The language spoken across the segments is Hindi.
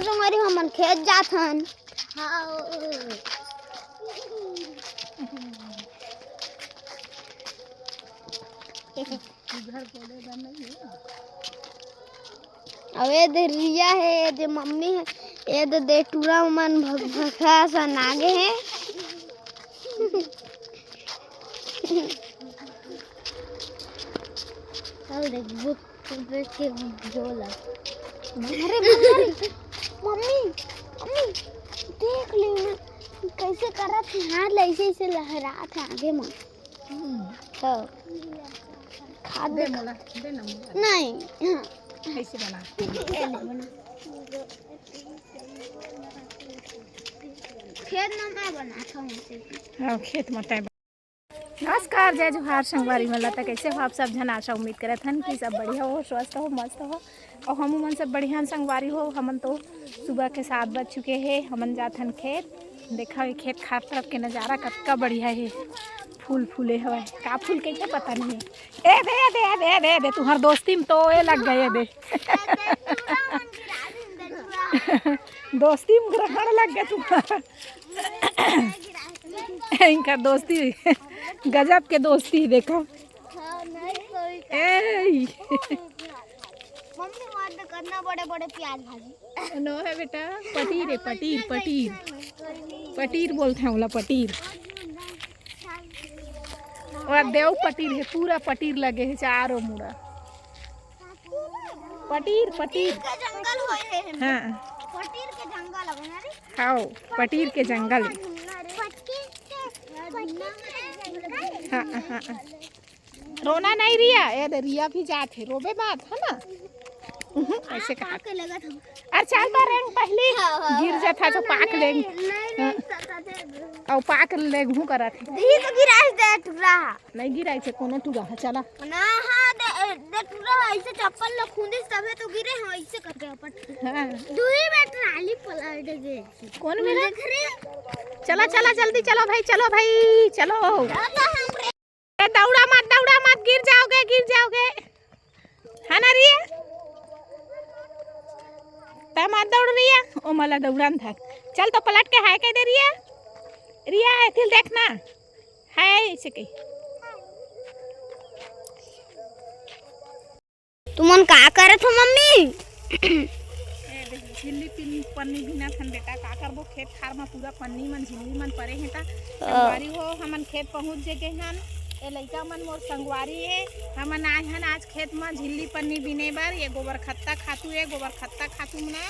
संगवारी हमन खेत जाथन। हां घर कोड़े बन नहीं है। अबे दे रिया है, दे मम्मी है, ये दे टूरा मन भखा सा नागे है। चल देख बुक के झोला। अरे मम्मी मम्मी देख ली ना कैसे करत है, हाथ ऐसे ऐसे लहरात है आगे में। तो खाद दे मोला दे ना मोला नहीं। हाँ कैसे बना खेत में मैं बनाता हूँ। हाँ खेत में तय। नमस्कार जय जोहार संगवारी मला तक कैसे हो आप सब जन। आशा उम्मीद करत हन कि सब बढ़िया हो, स्वस्थ हो, मस्त हो और हम मन सब बढ़िया संगवारी हो। हमन तो सुबह के 7 बज चुके हैं। हमन जाथन खेत। देखा ये खेत खार तरफ के नज़ारा कतका बढ़िया है। फूल फूले हवे का फूल के पता नहीं है। ए दे दे दे दे दे तुम्हार दोस्ती में तो ये लग गए दे। दोस्ती में ग्रहण लग गया तुम्हारा। इनका दोस्ती गजब के दोस्ती देखो। ए मम्मी मार दे करना बड़े बड़े प्याज भाजी। नो है बेटा पटीर है पटीर पटीर पटीर बोलते हैं बोला पटीर। और देव पटीर है पूरा पटीर लगे है चारों मुड़ा पटीर पटीर के जंगल होए है। हाँ पटीर के जंगल है ना रे। खाओ पटीर के जंगल। हाँ हाँ रोना नहीं रिया ये रिया भी जात है रोबे बात है ना। ऐसे कहा अरे चल तो रेंग पहले गिर जाता तो पाक लेंगे और पाक लेगू करा थे दी तो गिराई दे टुरा नहीं गिराई थे कोनो टुरा चला ना। हां दे टुरा ऐसे चप्पल ल खुंदिस तबे तो गिरे हां ऐसे करके अपन। हां दूरी में ट्राली पलट गई। कौन मेरा चला चला जल्दी चलो भाई चलो दौड़ा मत गिर जाओगे है ना रिया मत दौड़ रही है। ओ मला दौड़ान था चल तो पलट के हाय कह दे रिया फिर देखना है ऐसे कही। तुमन का करत हो मम्मी? झिल्ली पन्नी भी ना थन बेटा का करबो खेत खार में पूरा पन्नी मन झिल्ली मन परे हैं ता संगवारी हो। हमन खेत पहुंच जेगे हन ए लइका मन मोर संगवारी है। हमन आए हन आज खेत में झिल्ली पन्नी बिने बर। ये गोबर खत्ता खातू है गोबर खत्ता खातू में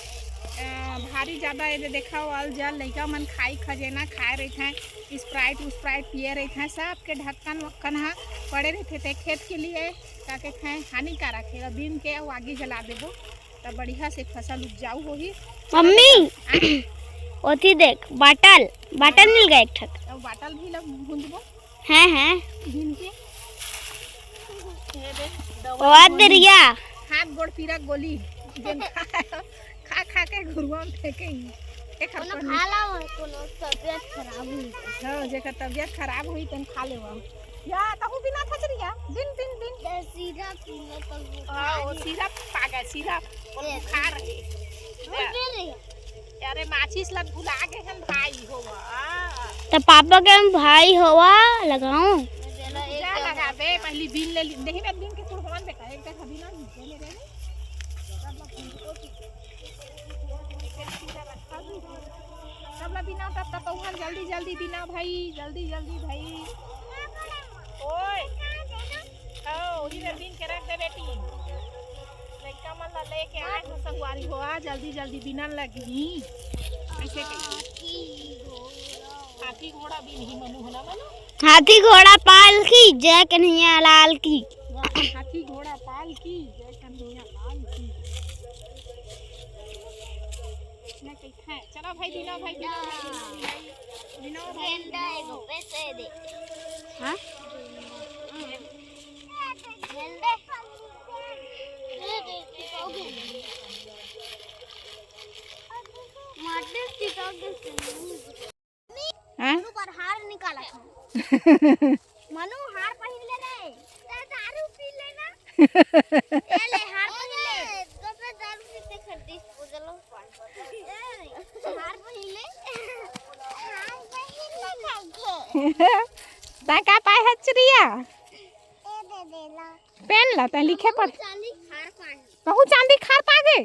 भारी ज़्यादा ये देखा अल जल लइका मन खाई खजेना खाए रही थे स्प्राइट पिए रही थे। सब के ढक्कन वक्कन हाँ पड़े रहते थे खेत के लिए ताकि खाए हानिकारक है। दिन के आगे जला देबो तब बढ़िया से फसल उपजाऊ होही। मम्मी ओथी देख बाटल मिल गया एक ठक बाटल भी लग भूंजबो हैं दिन के वाद दे रिया हाथ गोड़ पीरा गोली खा के घुरवा में फेंकेंगे एक कोनो खा लाओ कोनो तबीयत खराब हुई हां जेकर तबीयत खराब हुई तन खा लेवा या तहु बिना थचरिया दिन सीधा पीना तो हां सीधा पागा सीधा और खा रहे अरे माचिस लग भुला गए हम भाई होवा तो पापा के हम भाई होवा लगाऊं जा लगा बे पहली बिन ले नहीं मैं बिन के कुर्बान बेटा एक का बिना ले रे सब ला बिना तब तक हम जल्दी बिना भाई जल्दी भाई ओए आओ इधर बिन के रख दे बेटी लइका मन ला लेके आए हो संगवारी हो जल्दी बिना लगी ऐसे हाथी घोड़ा बिन ही मनु होला मनु हाथी घोड़ा पाल की जय कन्हैया लाल की। हाथी घोड़ा पाल की जय कन्हैया लाल की। ना कहीं है चलो भाई बिना भाई गेंदा एगो पैसे दे। हां गेंदा मारते टिकाओगे मनु पर हार निकाला था। मनु हार पहन ले रे दारू पी लेना ले हार पहन ले तो फिर दारू पीते खरीदी चलो ता का पाए है चिड़िया पेन ला ता लिखे पर कहू चांदी खार पागे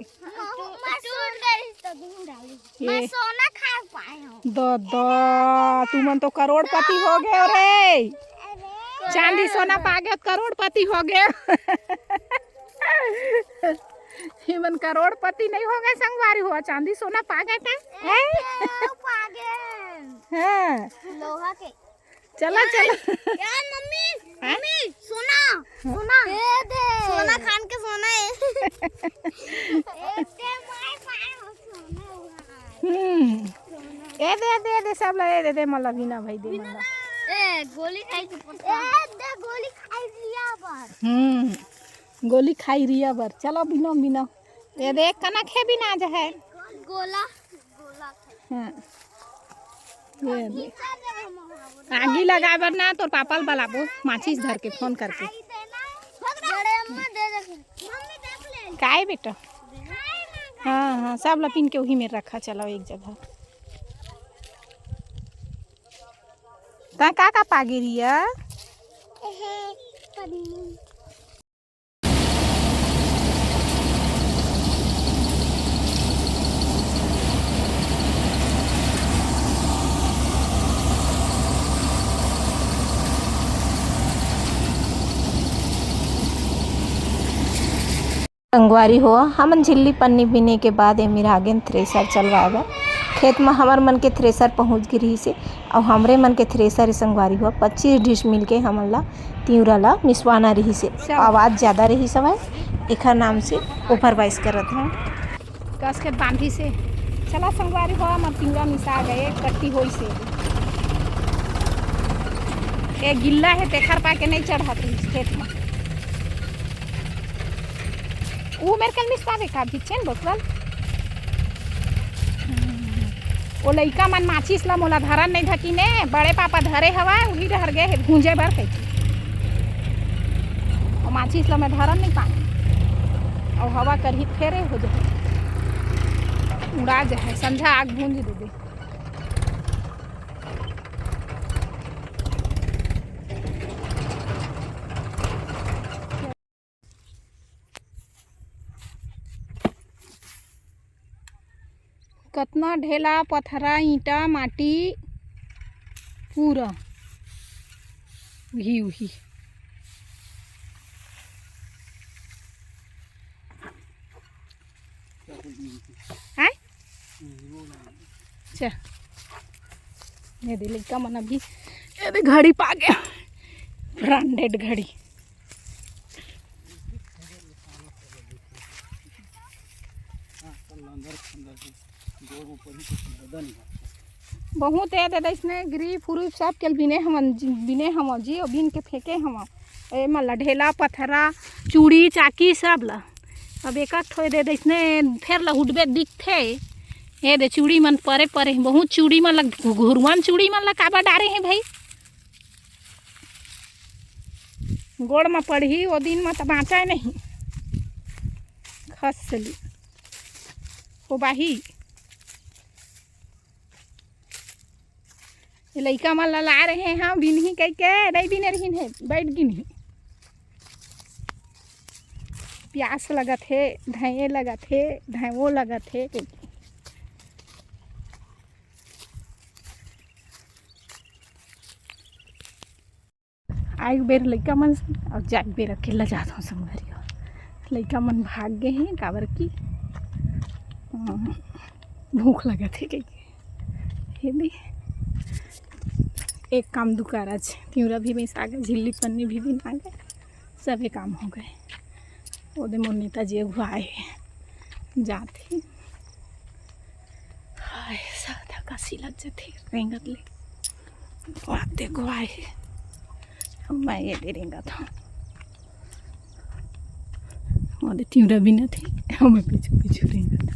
मैं सोना खा पाए हूँ। दो तुमन तो करोड़पति हो गए रे। चांदी सोना पागे करोड़पति हो गए। हिमन करोड़पति नहीं हो गए संगवारी हुआ चांदी सोना पागे था लोहा के। चला चला यार मम्मी मम्मी सोना सोना दे सोना खान के सोना है। ए दे सब ले दे मला बिना भाई दे मला गोली खाई के दे गोली खाई रिया बार गोली खाई रिया बार चलो बिना बिना ये देख कना खे बिना जा है गोला हां ये दे आगी लगाए बर ना तो पापल बलाबो माचिस धर के फोन करके मम्मी देख ले काय बेटा हाँ सब लपिन के वही में रखा चलो एक जगह ता का पागे रिया संगवारी हुआ हमन झिल्ली पन्नी बीने के बाद मेरा आगे थ्रेसर चलवाएगा खेत में हमार मन के थ्रेसर पहुँच गिरी से और हमरे मन के थ्रेसर संगवारी हुआ 25 डिश मिल के हमन ला तिउरा ला मिसवाना रही से आवाज़ ज़्यादा रही सब एखर नाम से सुपरवाइज करत हैं कस के बांधी से चला संगवारी हुआ हम तिउरा मिसा गए कट्टी होई से ये गिल्ला है तेखर पा के नहीं चढ़ाते खेत में वो मेरे कल मिसवा देखा भिचेन बोतल वो लइका मन माचिस ला मोला धरन नहीं धकीने बड़े पापा धरे हवा वही डर गए भूंजे भर कही और माचिस ला मैं धरन नहीं पाए और हवा करही फेरे हो जाए उड़ा जाए संझा आग भूंज दे दे कतना ढेला पथरा ईंटा माटी पूरा वही वही है अच्छा ये दे लड़का मन अभी ये दे घड़ी पा गया ब्रांडेड घड़ी बहुत है दादा इसने गिरी फुरूप सब के बिने हम जी और बिन के फेंके हम ए मतलब ढेला पथरा चूड़ी चाकी सब ला अब एक ठो दे इसने फिर ला उठबे दिखते ये दे चूड़ी मन परे परे बहुत चूड़ी मन लग घुरवान चूड़ी मन ला काबा डारे हैं भाई गोड़ में पड़ी वो दिन में तो बाँचा नहीं खसली हो बाही लइका मन ला रहे हैं हाँ बिन ही कह के नहीं बिने रही है बैठ गिनी प्यास लगा थे धाए लगा थे धाओ लगा थे आग बेर लइका मन और जाग बेर अकेला जाता हूँ संगरिया लइका मन भाग गए हैं काबर की भूख लगा थे कहीं एक काम दुकार आज तिउरा भी मिस आ गए झिल्ली पन्नी भी बिन आ गए सभी काम हो गए ओदे मोर नेताजी अगुआ आए जाते हाय साधा काशी लग जाते रेंगत ले आप देखो आए मैं ये दे रेंगा था ओदे तिउरा भी न थे हमें पीछे पीछे रेंगा था